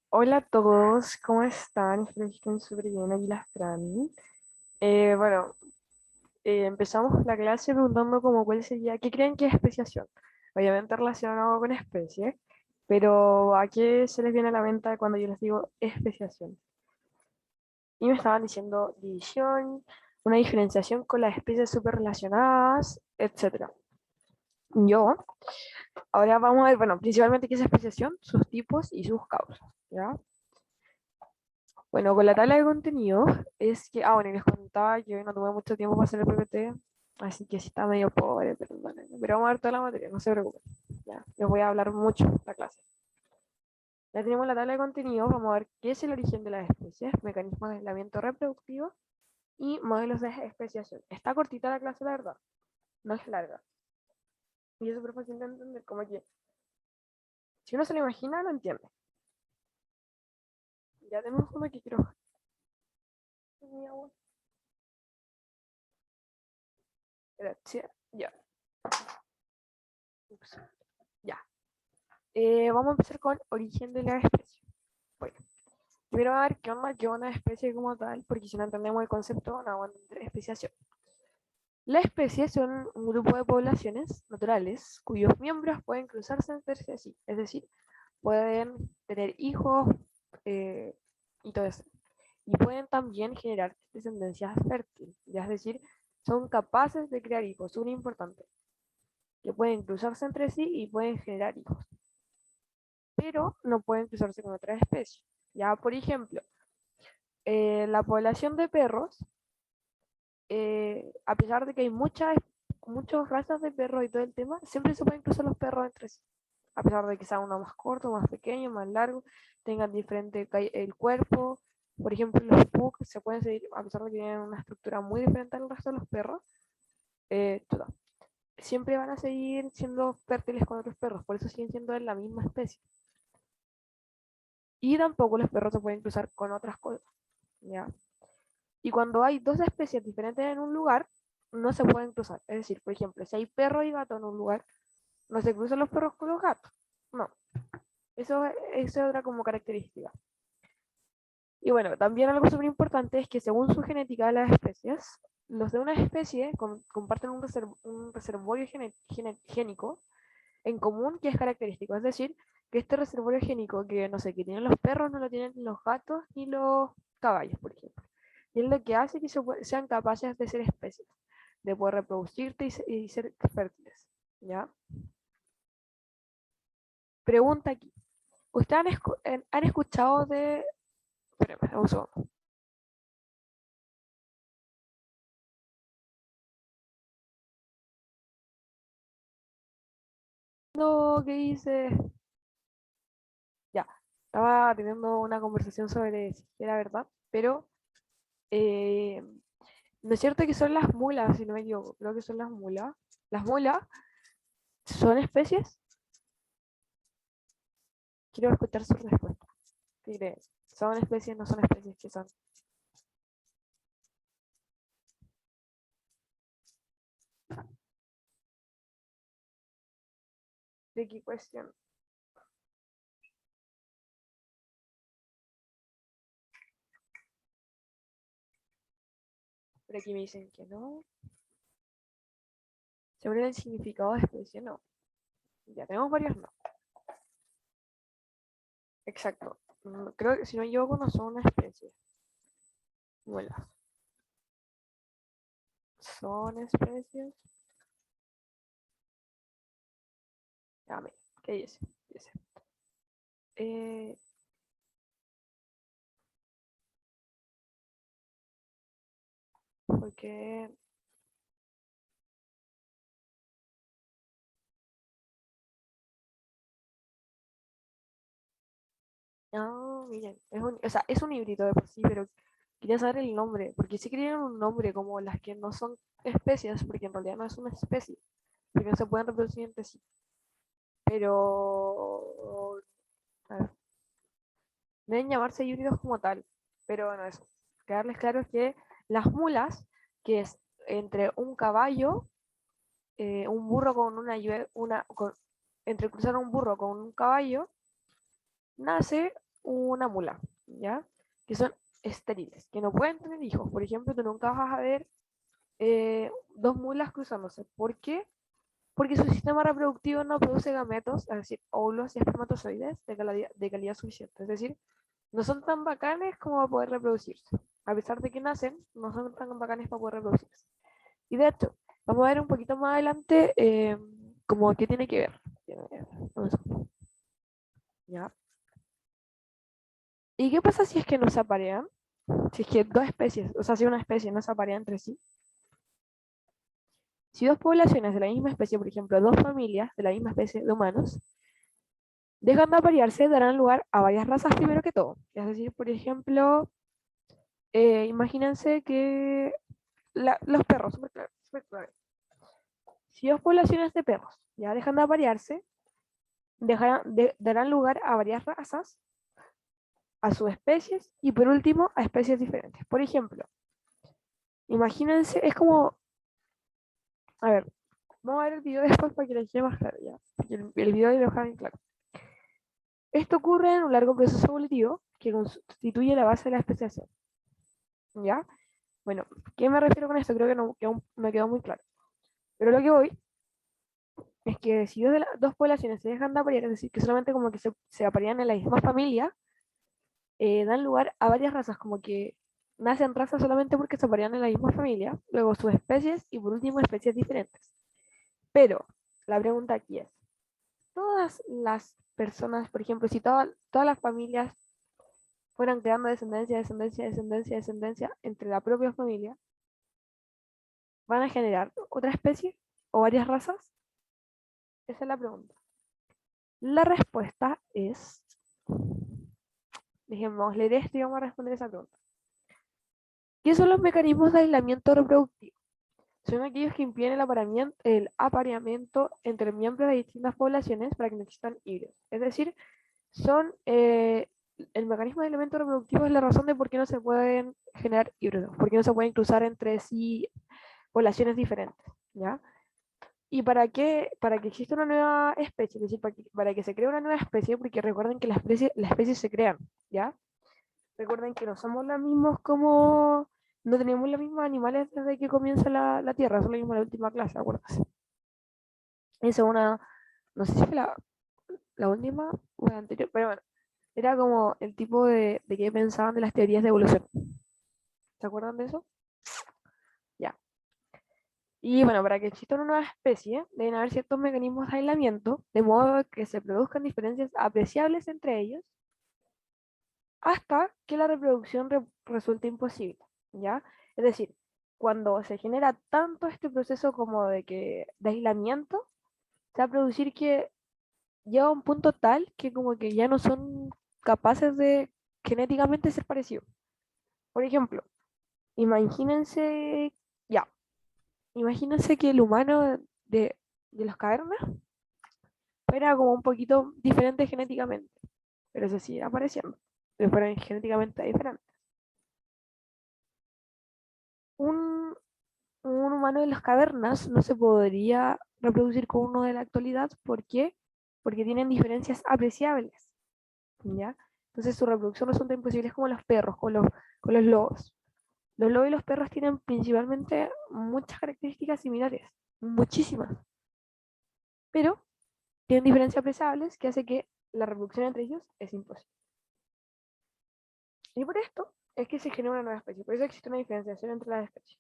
Hola a todos, ¿cómo están? Espero que estén súper bien, aquí las Fran. Bueno, empezamos la clase preguntando como cuál sería, ¿qué creen que es especiación? Obviamente relacionado con especies, pero ¿a qué se les viene a la mente cuando yo les digo especiación? Y me estaban diciendo división, una diferenciación con las especies súper relacionadas, etcétera. Yo, ahora vamos a ver, bueno, principalmente qué es especiación, sus tipos y sus causas, ¿ya? Bueno, con la tabla de contenido es que, bueno, y les contaba que hoy no tuve mucho tiempo para hacer el PPT, así que sí está medio pobre, pero vamos a ver toda la materia, no se preocupen. Ya, les voy a hablar mucho en la clase. Ya tenemos la tabla de contenido, vamos a ver qué es el origen de las especies, mecanismos de aislamiento reproductivo y modelos de especiación. Está cortita la clase, la verdad, no es larga. Y es súper fácil de entender, como que si uno se lo imagina, lo entiende. Ya tenemos como que quiero... Gracias. Ya. Ups. Ya. Vamos a empezar con origen de la especie. Bueno, primero a ver qué es una especie como tal, porque si no entendemos el concepto, no vamos a entender especiación. Las especies son un grupo de poblaciones naturales cuyos miembros pueden cruzarse entre sí, es decir, pueden tener hijos eh, y todo eso. Y pueden también generar descendencia fértil, ya es decir, son capaces de crear hijos, es muy importante, que pueden cruzarse entre sí y pueden generar hijos, pero no pueden cruzarse con otras especies. Ya, por ejemplo, la población de perros, a pesar de que hay muchas razas de perros y todo el tema, siempre se pueden cruzar los perros entre sí. A pesar de que sea uno más corto, más pequeño, más largo, tengan diferente el cuerpo. Por ejemplo, los pug se pueden seguir, a pesar de que tienen una estructura muy diferente al resto de los perros, todo. Siempre van a seguir siendo fértiles con otros perros, por eso siguen siendo de la misma especie. Y tampoco los perros se pueden cruzar con otras cosas, ¿ya? Y cuando hay dos especies diferentes en un lugar, no se pueden cruzar. Es decir, por ejemplo, si hay perro y gato en un lugar, no se cruzan los perros con los gatos. No, eso es otra como característica. Y bueno, también algo súper importante es que según su genética de las especies, los de una especie comparten un reservorio génico en común que es característico. Es decir, que este reservorio génico que, no sé, que tienen los perros no lo tienen los gatos ni los caballos, por ejemplo. Y es lo que hace que sean capaces de ser especies, de poder reproducirte y ser fértiles. ¿Ya? Pregunta aquí. ¿Ustedes han escuchado de... Espérame, un segundo. No, ¿qué dice? Ya, estaba teniendo una conversación sobre si era verdad, pero eh, no es cierto que son las mulas, si no me equivoco, creo que son las mulas. Las mulas son especies. Quiero escuchar su respuesta. ¿Qué crees? ¿Son especies? ¿No son especies? ¿Qué son? Tricky question. Pero aquí me dicen que no. Según el significado de especie, no. Ya tenemos varios no. Exacto. Creo que si no me equivoco no son una especie. Muelas. ¿Son especies? Ya, mira. ¿Qué dice? Dice. Eh, porque... No, miren. O sea, es un híbrido de por sí, pero quería saber el nombre. Porque sí querían un nombre como las que no son especies, porque en realidad no es una especie. Porque no se pueden reproducir entre sí. Pero... A ver, deben llamarse híbridos como tal. Pero bueno, eso. Quedarles claro es que las mulas, que es entre un caballo, un burro con entre cruzar un burro con un caballo, nace una mula, ¿ya? Que son estériles, que no pueden tener hijos. Por ejemplo, tú nunca vas a ver dos mulas cruzándose. ¿Por qué? Porque su sistema reproductivo no produce gametos, es decir, óvulos y espermatozoides de calidad suficiente. Es decir, no son tan bacanes como para poder reproducirse. A pesar de que nacen, no son tan bacanes para poder reproducirse. Y de hecho, vamos a ver un poquito más adelante como qué tiene que ver. Con eso. ¿Ya? ¿Y qué pasa si es que no se aparean? Si es que dos especies, o sea, si una especie no se aparea entre sí. Si dos poblaciones de la misma especie, por ejemplo, dos familias de la misma especie de humanos, dejan de aparearse, darán lugar a varias razas primero que todo. Es decir, por ejemplo, imagínense que los perros, súper claro, súper claro. Si dos poblaciones de perros ya dejan de aparearse, darán lugar a varias razas, a subespecies y por último a especies diferentes. Por ejemplo, imagínense, es como, a ver, vamos a ver el video después para que les quede más claro ya. Porque el video lo deja bien claro. Esto ocurre en un largo proceso evolutivo que constituye la base de la especiación. ¿Ya? Bueno, ¿qué me refiero con esto? Creo que no que aún me quedó muy claro. Pero lo que voy es que si dos poblaciones se dejan de aparear, es decir, que solamente como que se aparean en la misma familia, dan lugar a varias razas, como que nacen razas solamente porque se aparean en la misma familia, luego subespecies y por último especies diferentes. Pero la pregunta aquí es, todas las personas, por ejemplo, si todas las familias fueran creando descendencia, descendencia, descendencia, descendencia entre la propia familia, ¿van a generar otra especie o varias razas? Esa es la pregunta. La respuesta es, dejemos leer esto y vamos a responder esa pregunta. ¿Qué son los mecanismos de aislamiento reproductivo? Son aquellos que impiden el apareamiento entre miembros de distintas poblaciones para que no existan híbridos. Es decir, son el mecanismo de aislamiento reproductivo es la razón de por qué no se pueden generar híbridos, por qué no se pueden cruzar entre sí poblaciones diferentes, ¿ya? ¿Y para qué? Para que exista una nueva especie, es decir, para que se cree una nueva especie, porque recuerden que las especies se crean, ¿ya? Recuerden que no somos los mismos como... No tenemos los mismos animales desde que comienza la Tierra, son lo mismo la última clase, acuérdense. Esa es una... No sé si fue la última o la anterior, pero bueno, era como el tipo de que pensaban de las teorías de evolución. ¿Se acuerdan de eso? Ya. Y bueno, para que exista una nueva especie, deben haber ciertos mecanismos de aislamiento, de modo que se produzcan diferencias apreciables entre ellos, hasta que la reproducción resulte imposible, ¿ya? Es decir, cuando se genera tanto este proceso como de aislamiento, se va a producir que llega a un punto tal que como que ya no son capaces de genéticamente ser parecidos. Por ejemplo, imagínense, ya, imagínense que el humano de las cavernas fuera como un poquito diferente genéticamente, pero se sigue apareciendo, pero fueran genéticamente diferentes. Un, un humano de las cavernas no se podría reproducir con uno de la actualidad. ¿Por qué? Porque tienen diferencias apreciables, ¿ya? Entonces su reproducción resulta imposible, es como los perros, con los lobos. Los lobos y los perros tienen principalmente muchas características similares, muchísimas, pero tienen diferencias apreciables que hace que la reproducción entre ellos es imposible. Y por esto es que se genera una nueva especie, por eso existe una diferenciación entre las especies.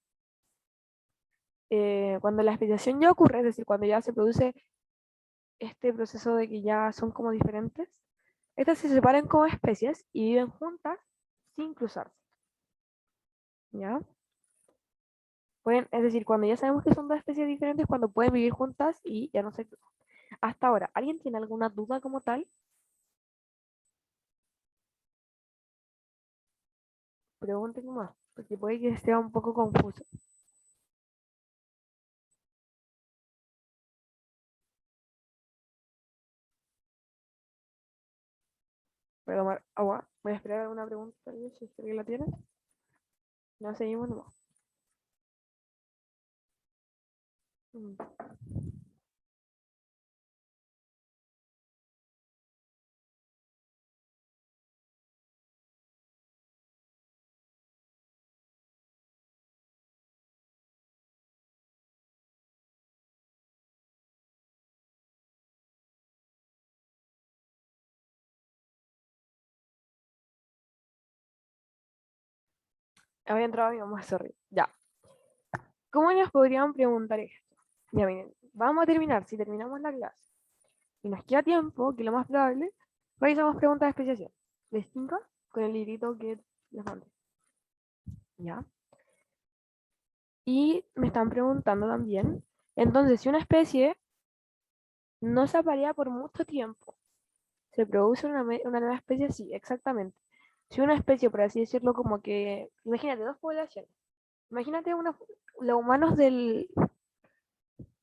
Cuando la especiación ya ocurre, es decir, cuando ya se produce este proceso de que ya son como diferentes, estas se separan como especies y viven juntas sin cruzarse, ¿ya? Pueden, es decir, cuando ya sabemos que son dos especies diferentes, cuando pueden vivir juntas y ya no se cruzan. Hasta ahora, ¿alguien tiene alguna duda como tal? Pregunten más, porque puede que esté un poco confuso. Voy a tomar agua, voy a esperar alguna pregunta, si es que alguien la tiene. No seguimos nomás. Mm. Había entrado mi mamá, sorry. Ya. ¿Cómo nos podrían preguntar esto? Ya miren, vamos a terminar. Si terminamos la clase y nos queda tiempo, que lo más probable, realizamos preguntas de especiación. ¿Les tinca? Con el librito que les mandé. ¿Ya? Y me están preguntando también, entonces, si una especie no se aparea por mucho tiempo, ¿se produce una nueva especie? Sí, exactamente. Si una especie, por así decirlo, como que, imagínate dos poblaciones. Imagínate los humanos del,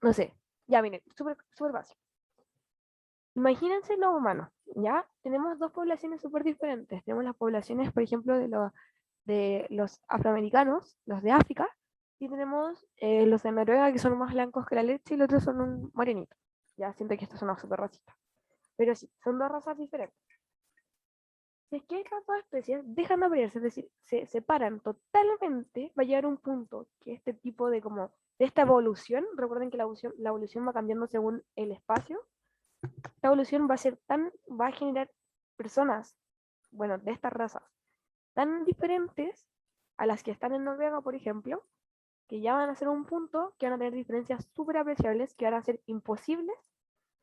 no sé, ya miren, súper súper básico. Imagínense los humanos, ¿ya? Tenemos dos poblaciones súper diferentes. Tenemos las poblaciones, por ejemplo, de los afroamericanos, los de África, y tenemos los de Noruega, que son más blancos que la leche, y los otros son un morenito. Ya siento que esto suena súper racista. Pero sí, son dos razas diferentes. Si es que estas dos especies dejan de aparearse, es decir, se separan totalmente, va a llegar un punto que este tipo de como, de esta evolución, recuerden que la evolución va cambiando según el espacio, esta evolución va a ser tan, va a generar personas, bueno, de estas razas, tan diferentes a las que están en Noruega, por ejemplo, que ya van a ser un punto que van a tener diferencias súper apreciables, que van a ser imposibles,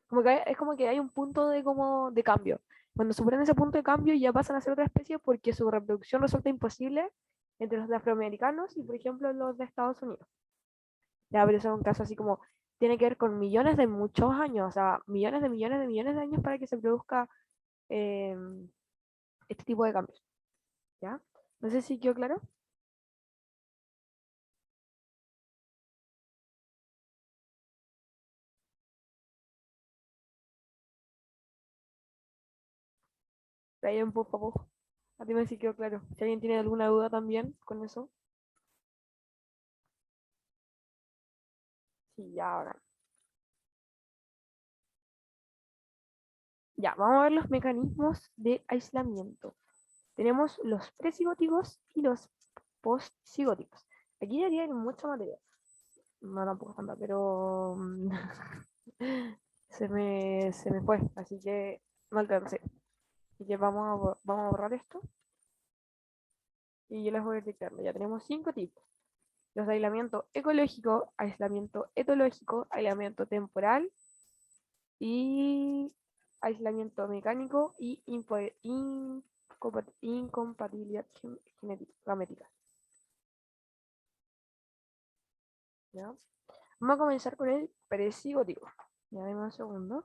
como que es como que hay un punto de, como, de cambio. Cuando superan ese punto de cambio ya pasan a ser otra especie porque su reproducción resulta imposible entre los de afroamericanos y, por ejemplo, los de Estados Unidos. Ya, pero eso es un caso así como, tiene que ver con millones de muchos años, o sea, millones de millones de millones de años para que se produzca eh, este tipo de cambios. ¿Ya? No sé si quedó claro. Brian, por favor. A ti me sí quedó claro. Si alguien tiene alguna duda también con eso. Sí, ya ahora. Ya, vamos a ver los mecanismos de aislamiento. Tenemos los precigóticos y los postcigóticos. Aquí debería ir mucha materia. No, tampoco tanta, pero se me fue, así que no alcancé. Así que vamos a borrar esto y yo les voy a ir dictando. Ya tenemos 5 tipos. Los de aislamiento ecológico, aislamiento etológico, aislamiento temporal y aislamiento mecánico y incompatibilidad genética. ¿Ya? Vamos a comenzar con el precigótico. Ya denme un segundo.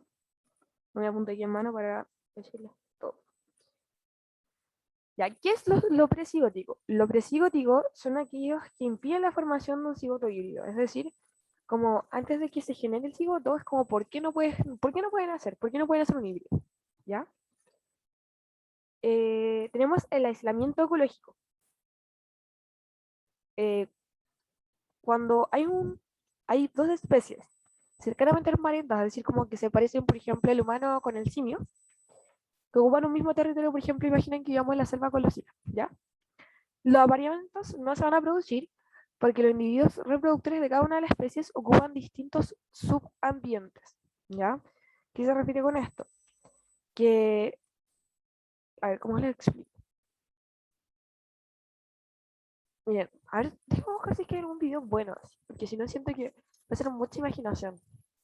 Me voy a apuntar aquí en mano para decirles todo. Ya, ¿qué es lo precigótico? Lo precigótico son aquellos que impiden la formación de un cigoto híbrido. Es decir, como antes de que se genere el cigoto, es como ¿por qué no pueden hacer? ¿Por qué no pueden hacer un híbrido? ¿Ya? Tenemos el aislamiento ecológico. Eh, cuando hay dos especies cercanamente hermanadas, es decir, como que se parecen, por ejemplo, el humano con el simio, que ocupan un mismo territorio, por ejemplo, imaginen que vivamos en la selva con los simios, ¿ya? Los apareamientos no se van a producir porque los individuos reproductores de cada una de las especies ocupan distintos subambientes, ¿ya? ¿Qué se refiere con esto? Que, a ver, ¿cómo les explico? Miren, a ver, déjame buscar si es que hay algún video bueno, así, porque si no siento que va a ser mucha imaginación.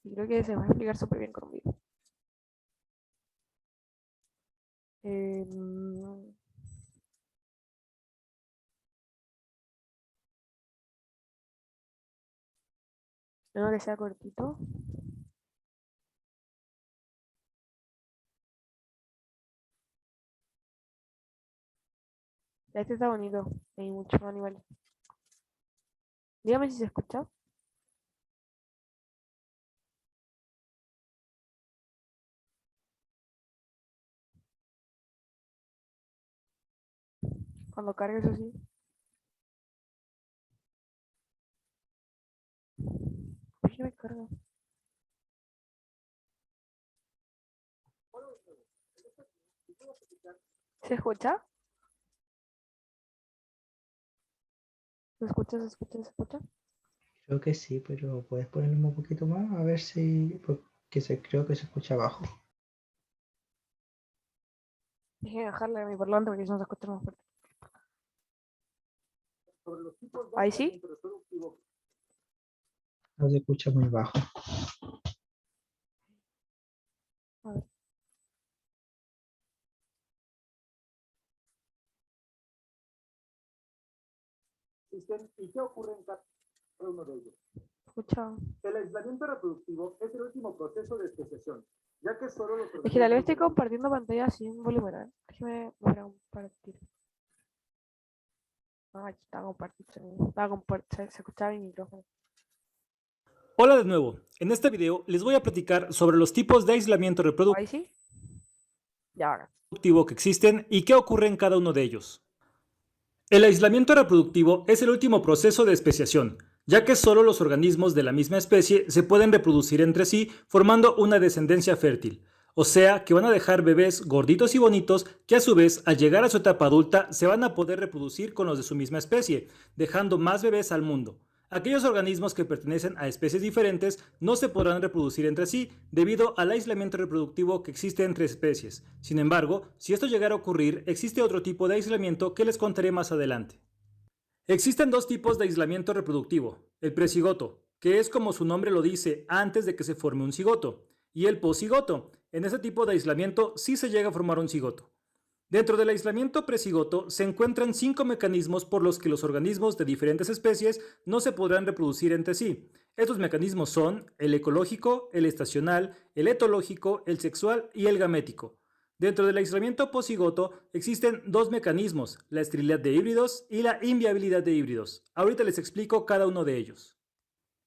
Y creo que se va a explicar súper bien con un video. Eh, no que sea cortito. Este está bonito. Hay muchos animales. Dígame si se escucha. Cuando cargue eso sí. ¿Por qué me carga? ¿Se escucha? ¿Se escucha? ¿Se escucha? ¿Se escucha? Creo que sí, pero puedes ponerlo un poquito más a ver si. Porque creo que se escucha abajo. Dejé de bajarle a mi parlante porque si no se escucha más fuerte. Ahí sí. No se escucha muy bajo. A ver. ¿Y qué ocurre en cada uno de ellos? Escucha. El aislamiento reproductivo es el último proceso de especiación, ya que solo los Es que tal vez estoy compartiendo pantalla sin volumen. ¿Eh? Déjeme volver a compartir. Ah, aquí está compartiendo. Se escuchaba mi micrófono. Hola de nuevo. En este video les voy a platicar sobre los tipos de aislamiento Ahí sí. Ya ahora. reproductivo que existen y qué ocurre en cada uno de ellos. El aislamiento reproductivo es el último proceso de especiación, ya que solo los organismos de la misma especie se pueden reproducir entre sí formando una descendencia fértil, o sea que van a dejar bebés gorditos y bonitos que a su vez al llegar a su etapa adulta se van a poder reproducir con los de su misma especie, dejando más bebés al mundo. Aquellos organismos que pertenecen a especies diferentes no se podrán reproducir entre sí debido al aislamiento reproductivo que existe entre especies. Sin embargo, si esto llegara a ocurrir, existe otro tipo de aislamiento que les contaré más adelante. Existen dos tipos de aislamiento reproductivo, el precigoto, que es como su nombre lo dice antes de que se forme un cigoto, y el posigoto. En este tipo de aislamiento sí se llega a formar un cigoto. Dentro del aislamiento precigoto se encuentran 5 mecanismos por los que los organismos de diferentes especies no se podrán reproducir entre sí. Estos mecanismos son el ecológico, el estacional, el etológico, el sexual y el gamético. Dentro del aislamiento posigoto existen 2 mecanismos, la esterilidad de híbridos y la inviabilidad de híbridos. Ahorita les explico cada uno de ellos.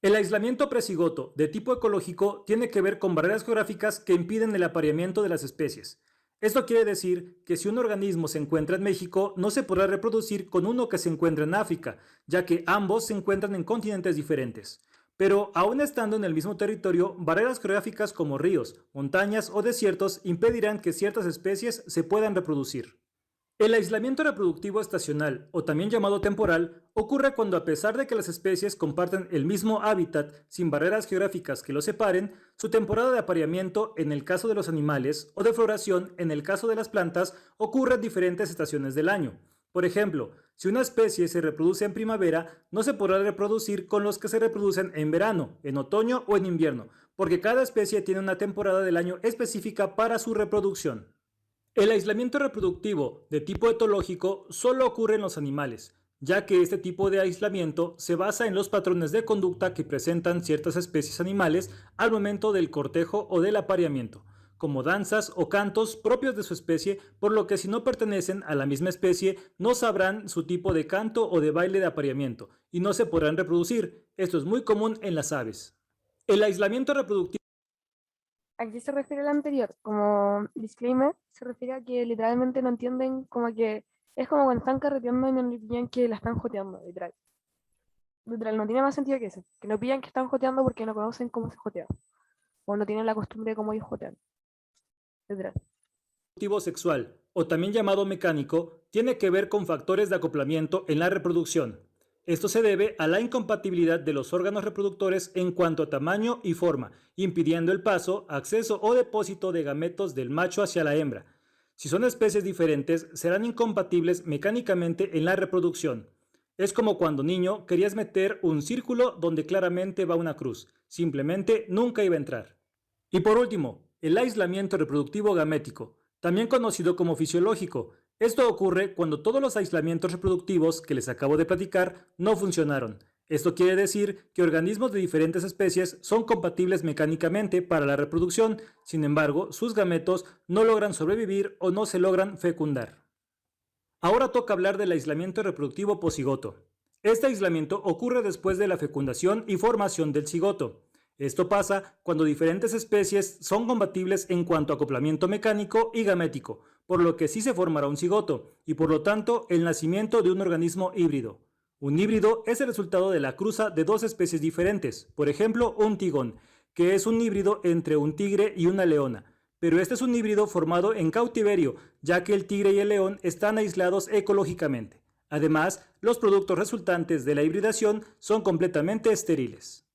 El aislamiento precigoto de tipo ecológico tiene que ver con barreras geográficas que impiden el apareamiento de las especies. Esto quiere decir que si un organismo se encuentra en México, no se podrá reproducir con uno que se encuentra en África, ya que ambos se encuentran en continentes diferentes. Pero aún estando en el mismo territorio, barreras geográficas como ríos, montañas o desiertos impedirán que ciertas especies se puedan reproducir. El aislamiento reproductivo estacional, o también llamado temporal, ocurre cuando a pesar de que las especies comparten el mismo hábitat sin barreras geográficas que los separen, su temporada de apareamiento en el caso de los animales o de floración en el caso de las plantas ocurre en diferentes estaciones del año. Por ejemplo, si una especie se reproduce en primavera, no se podrá reproducir con los que se reproducen en verano, en otoño o en invierno, porque cada especie tiene una temporada del año específica para su reproducción. El aislamiento reproductivo de tipo etológico solo ocurre en los animales, ya que este tipo de aislamiento se basa en los patrones de conducta que presentan ciertas especies animales al momento del cortejo o del apareamiento, como danzas o cantos propios de su especie, por lo que si no pertenecen a la misma especie no sabrán su tipo de canto o de baile de apareamiento y no se podrán reproducir. Esto es muy común en las aves. El aislamiento reproductivo ¿A qué se refiere el anterior? Como disclaimer, se refiere a que literalmente no entienden, como que es como cuando están carreteando y no le pillan que la están joteando, literal. Literal, no tiene más sentido que eso. Que no pillan que están joteando porque no conocen cómo se jotea. O no tienen la costumbre de cómo ellos jotean. Literal. sexual, o también llamado mecánico, tiene que ver con factores de acoplamiento en la reproducción. Esto se debe a la incompatibilidad de los órganos reproductores en cuanto a tamaño y forma, impidiendo el paso, acceso o depósito de gametos del macho hacia la hembra. Si son especies diferentes, serán incompatibles mecánicamente en la reproducción. Es como cuando niño querías meter un círculo donde claramente va una cruz, simplemente nunca iba a entrar. Y por último, el aislamiento reproductivo gamético, también conocido como fisiológico. Esto ocurre cuando todos los aislamientos reproductivos que les acabo de platicar no funcionaron. Esto quiere decir que organismos de diferentes especies son compatibles mecánicamente para la reproducción, sin embargo, sus gametos no logran sobrevivir o no se logran fecundar. Ahora toca hablar del aislamiento reproductivo posigoto. Este aislamiento ocurre después de la fecundación y formación del cigoto. Esto pasa cuando diferentes especies son compatibles en cuanto a acoplamiento mecánico y gamético, por lo que sí se formará un cigoto y por lo tanto el nacimiento de un organismo híbrido. Un híbrido es el resultado de la cruza de dos especies diferentes, por ejemplo un tigón, que es un híbrido entre un tigre y una leona, pero este es un híbrido formado en cautiverio, ya que el tigre y el león están aislados ecológicamente. Además, los productos resultantes de la hibridación son completamente estériles.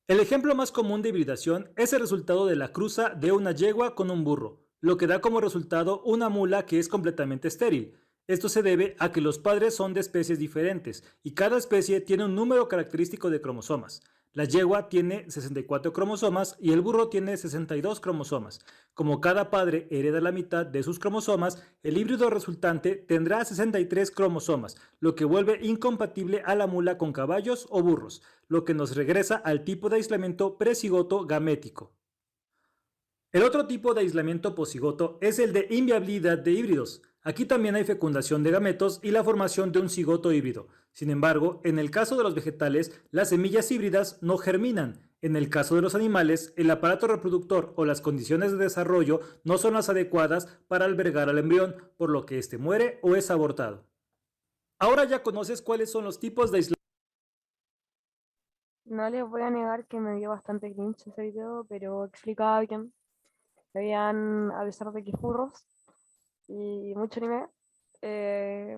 El ejemplo más común de hibridación es el resultado de la cruza de una yegua con un burro, lo que da como resultado una mula que es completamente estéril. Esto se debe a que los padres son de especies diferentes y cada especie tiene un número característico de cromosomas. La yegua tiene 64 cromosomas y el burro tiene 62 cromosomas. Como cada padre hereda la mitad de sus cromosomas, el híbrido resultante tendrá 63 cromosomas, lo que vuelve incompatible a la mula con caballos o burros, lo que nos regresa al tipo de aislamiento precigoto gamético. El otro tipo de aislamiento posigoto es el de inviabilidad de híbridos. Aquí también hay fecundación de gametos y la formación de un cigoto híbrido. Sin embargo, en el caso de los vegetales, las semillas híbridas no germinan. En el caso de los animales, el aparato reproductor o las condiciones de desarrollo no son las adecuadas para albergar al embrión, por lo que éste muere o es abortado. Ahora ya conoces cuáles son los tipos de aislamiento. No les voy a negar que me dio bastante cringe ese video, pero explicaba bien. Veían, a pesar de que furros y mucho anime, se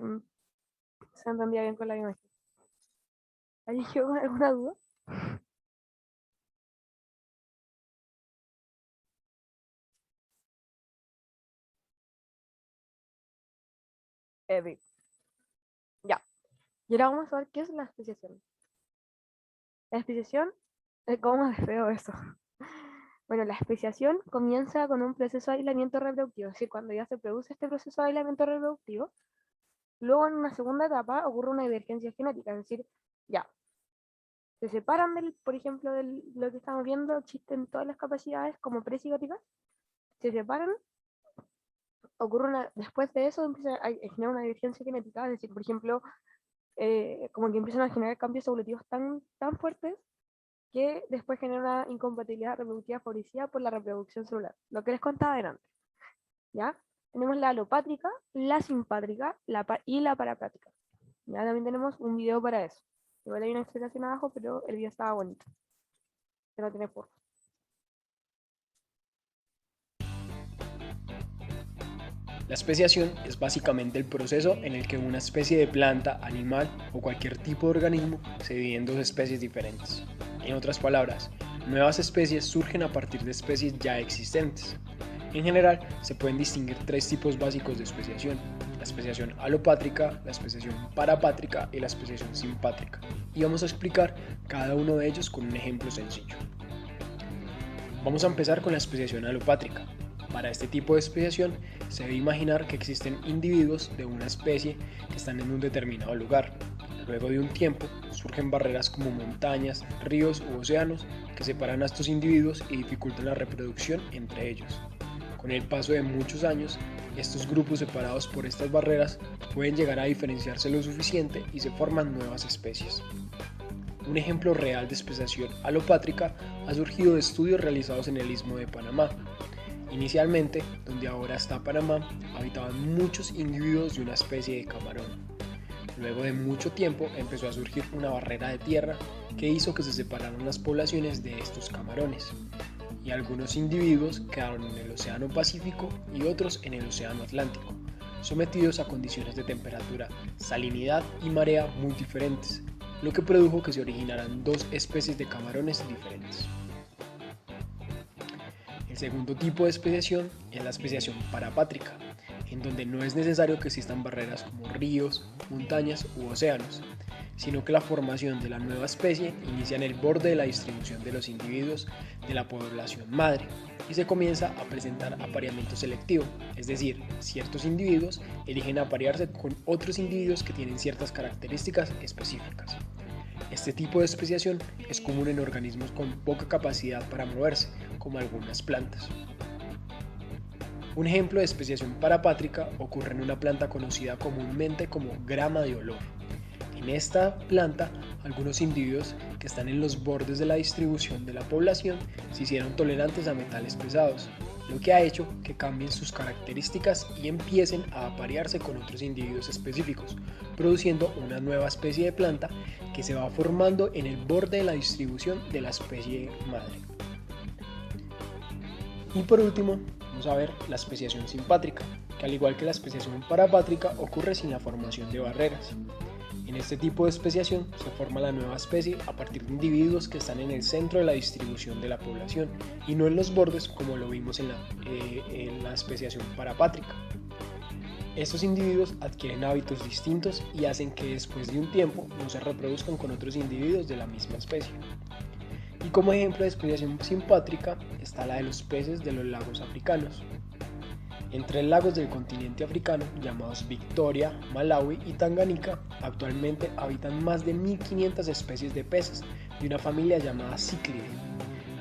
entendía bien con la imagen. ¿Hay alguna duda? Epic. Ya. Y ahora vamos a ver qué es la especiación. La especiación, ¿cómo es feo eso? Bueno, la especiación comienza con un proceso de aislamiento reproductivo, es decir, cuando ya se produce este proceso de aislamiento reproductivo, luego en una segunda etapa ocurre una divergencia genética, es decir, ya, se separan por ejemplo, de lo que estamos viendo, existen todas las capacidades como precigóticas, se separan, después de eso empieza a generar una divergencia genética, es decir, por ejemplo, como que empiezan a generar cambios evolutivos tan fuertes que después genera una incompatibilidad reproductiva favorecida por la reproducción celular. Lo que les contaba antes. ¿Ya? Tenemos la alopátrica, la simpátrica y la paraplática. Ya también tenemos un video para eso. Igual hay una explicación abajo, pero el video estaba bonito. Que no tiene forma. La especiación es básicamente el proceso en el que una especie de planta, animal o cualquier tipo de organismo se divide en dos especies diferentes. En otras palabras, nuevas especies surgen a partir de especies ya existentes. En general, se pueden distinguir tres tipos básicos de especiación: la especiación alopátrica, la especiación parapátrica y la especiación simpátrica. Y vamos a explicar cada uno de ellos con un ejemplo sencillo. Vamos a empezar con la especiación alopátrica. Para este tipo de especiación se debe imaginar que existen individuos de una especie que están en un determinado lugar. Luego de un tiempo surgen barreras como montañas, ríos u océanos que separan a estos individuos y dificultan la reproducción entre ellos. Con el paso de muchos años, estos grupos separados por estas barreras pueden llegar a diferenciarse lo suficiente y se forman nuevas especies. Un ejemplo real de especiación alopátrica ha surgido de estudios realizados en el Istmo de Panamá. Inicialmente, donde ahora está Panamá, habitaban muchos individuos de una especie de camarón. Luego de mucho tiempo empezó a surgir una barrera de tierra que hizo que se separaran las poblaciones de estos camarones, y algunos individuos quedaron en el Océano Pacífico y otros en el Océano Atlántico, sometidos a condiciones de temperatura, salinidad y marea muy diferentes, lo que produjo que se originaran dos especies de camarones diferentes. El segundo tipo de especiación es la especiación parapátrica, en donde no es necesario que existan barreras como ríos, montañas u océanos, sino que la formación de la nueva especie inicia en el borde de la distribución de los individuos de la población madre y se comienza a presentar apareamiento selectivo, es decir, ciertos individuos eligen aparearse con otros individuos que tienen ciertas características específicas. Este tipo de especiación es común en organismos con poca capacidad para moverse, como algunas plantas. Un ejemplo de especiación parapátrica ocurre en una planta conocida comúnmente como grama de olor. En esta planta, algunos individuos que están en los bordes de la distribución de la población se hicieron tolerantes a metales pesados, lo que ha hecho que cambien sus características y empiecen a aparearse con otros individuos específicos, produciendo una nueva especie de planta que se va formando en el borde de la distribución de la especie madre. Y por último, vamos a ver la especiación simpátrica, que al igual que la especiación parapátrica ocurre sin la formación de barreras. En este tipo de especiación se forma la nueva especie a partir de individuos que están en el centro de la distribución de la población y no en los bordes como lo vimos en la especiación parapátrica. Estos individuos adquieren hábitos distintos y hacen que después de un tiempo no se reproduzcan con otros individuos de la misma especie. Y como ejemplo de especiación simpátrica está la de los peces de los lagos africanos. En 3 lagos del continente africano, llamados Victoria, Malawi y Tanganica, actualmente habitan más de 1500 especies de peces de una familia llamada Cíclidae.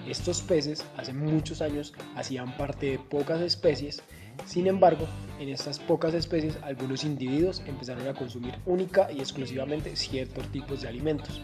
Estos peces hace muchos años hacían parte de pocas especies. Sin embargo, en estas pocas especies algunos individuos empezaron a consumir única y exclusivamente ciertos tipos de alimentos,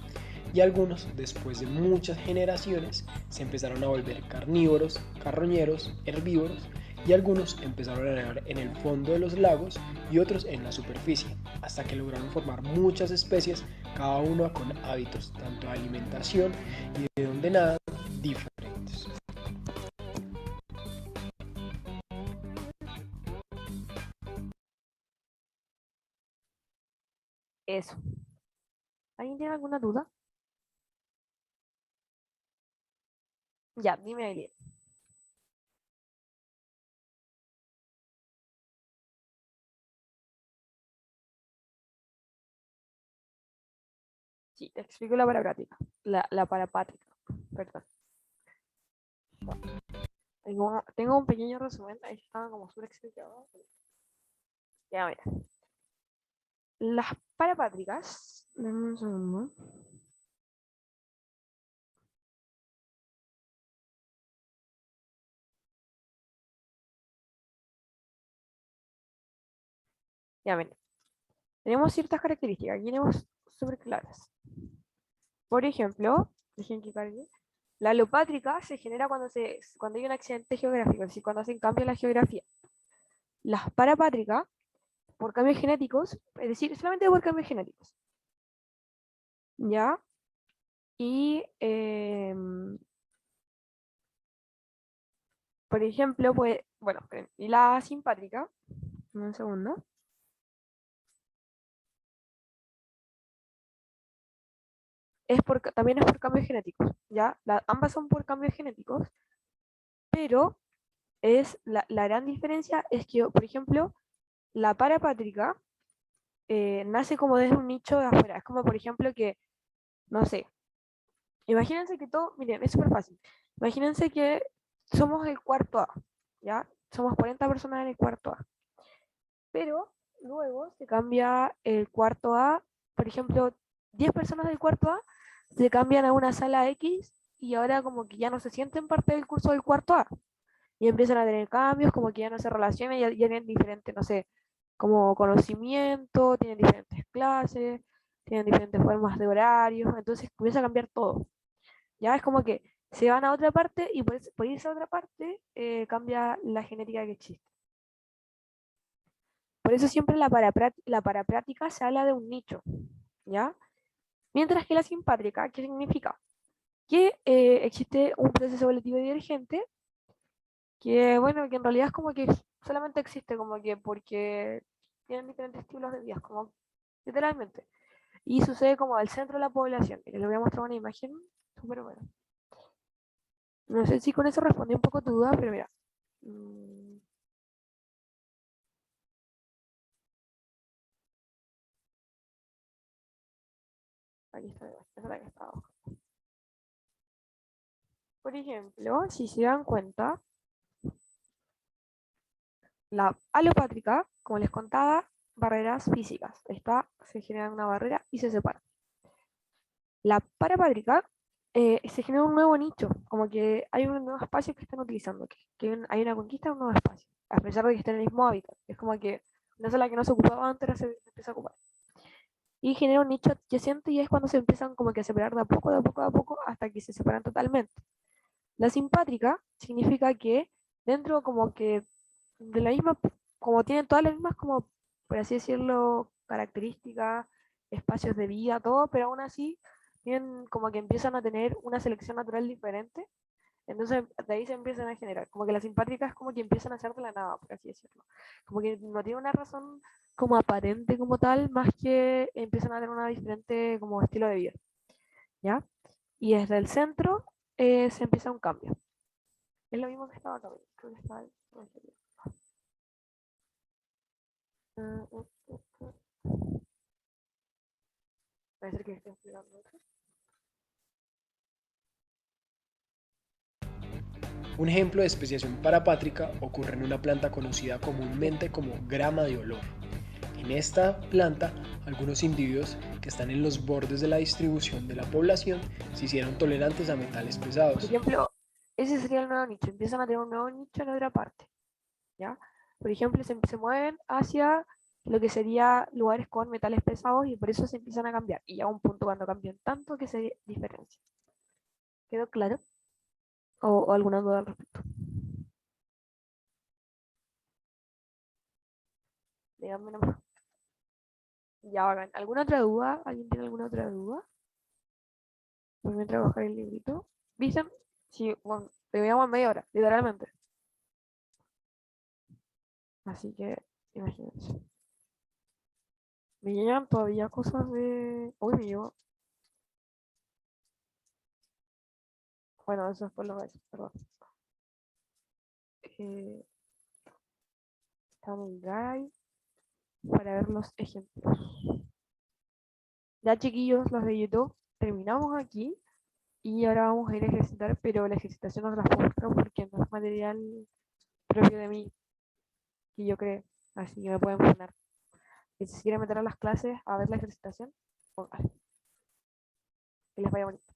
y algunos, después de muchas generaciones, se empezaron a volver carnívoros, carroñeros, herbívoros, y algunos empezaron a nadar en el fondo de los lagos y otros en la superficie, hasta que lograron formar muchas especies, cada una con hábitos tanto de alimentación y de donde nadan diferentes. Eso. ¿Alguien tiene alguna duda? Ya, dime, Aileen. Sí, te explico la parapráctica. La parapátrica, perdón. Tengo un pequeño resumen, ahí estaba como súper explicado. Ya, mira. Las parapátricas, dame un segundo. Ya, mira. Tenemos ciertas características, aquí tenemos súper claras. Por ejemplo, dejen que cargue. La alopátrica se genera cuando hay un accidente geográfico, es decir, cuando hacen cambio en la geografía. Las parapátricas, por cambios genéticos, es decir, solamente por cambios genéticos. ¿Ya? Y, por ejemplo, pues, bueno, y la simpátrica, un segundo. También es por cambios genéticos, ¿ya? Ambas son por cambios genéticos, pero la gran diferencia es que, por ejemplo, la parapátrica nace como desde un nicho de afuera. Es como, por ejemplo, que, no sé, imagínense que todo, miren, es súper fácil. Imagínense que somos el cuarto A, ¿ya? Somos 40 personas en el cuarto A. Pero luego se cambia el cuarto A, por ejemplo, 10 personas del cuarto A se cambian a una sala X y ahora como que ya no se sienten parte del curso del cuarto A. Y empiezan a tener cambios, como que ya no se relacionan, ya tienen diferentes, no sé, como conocimiento, tienen diferentes clases, tienen diferentes formas de horarios, entonces comienza a cambiar todo. Ya es como que se van a otra parte y por irse a otra parte cambia la genética que existe. Por eso siempre la parapráctica se habla de un nicho, ¿ya? Mientras que la simpátrica, ¿qué significa? Que existe un proceso evolutivo divergente que, bueno, que en realidad es como que solamente existe como que porque tienen diferentes estilos de vida, como literalmente. Y sucede como al centro de la población. Y les voy a mostrar una imagen súper buena. No sé si con eso respondí un poco tu duda, pero mira. Aquí está, esa es la que está abajo. Por ejemplo, si se dan cuenta, la alopátrica, como les contaba, barreras físicas. Se genera una barrera y se separa. La parapátrica se genera un nuevo nicho, como que hay un nuevo espacio que están utilizando, hay una conquista de un nuevo espacio, a pesar de que estén en el mismo hábitat. Es como que una sala que no se ocupaba antes ahora se empieza a ocupar. Y genera un nicho adyacente y es cuando se empiezan como que a separar de a poco, de a poco, de a poco, hasta que se separan totalmente. La simpátrica significa que dentro como que de la misma, como tienen todas las mismas, como por así decirlo, características, espacios de vida, todo, pero aún así tienen como que empiezan a tener una selección natural diferente. Entonces de ahí se empiezan a generar, como que las simpátricas como que empiezan a ser de la nada, por así decirlo. Como que no tiene una razón como aparente como tal, más que empiezan a tener una diferente como estilo de vida. ¿Ya? Y desde el centro se empieza un cambio. Es lo mismo que estaba acá, creo que estaba ahí. Puede ser que esté explicando otro. Un ejemplo de especiación parapátrica ocurre en una planta conocida comúnmente como grama de olor. En esta planta, algunos individuos que están en los bordes de la distribución de la población se hicieron tolerantes a metales Por pesados. ejemplo, ese sería el nuevo nicho. Empiezan a tener un nuevo nicho en otra parte. ¿Ya? Por ejemplo, se mueven hacia lo que sería lugares con metales pesados y por eso se empiezan a cambiar. Y ya un punto cuando cambian tanto que se diferencia. ¿Quedó claro? ¿O alguna duda al respecto? Díganme nomás. Ya, bacán. ¿Alguna otra duda? ¿Alguien tiene alguna otra duda? Voy a trabajar el librito. ¿Visten? Sí, bueno, terminamos en media hora, literalmente. Así que, imagínense. Me llegan todavía cosas de... Hoy me llegó... Bueno, eso después lo voy a decir, perdón. Está en el drive para ver los ejemplos. Ya, chiquillos, los de YouTube, terminamos aquí y ahora vamos a ir a ejercitar, pero la ejercitación no se las muestro porque no es material propio de mí que yo creo, así que me pueden poner. Y si quieren meter a las clases a ver la ejercitación, pónganle. Que les vaya bonito.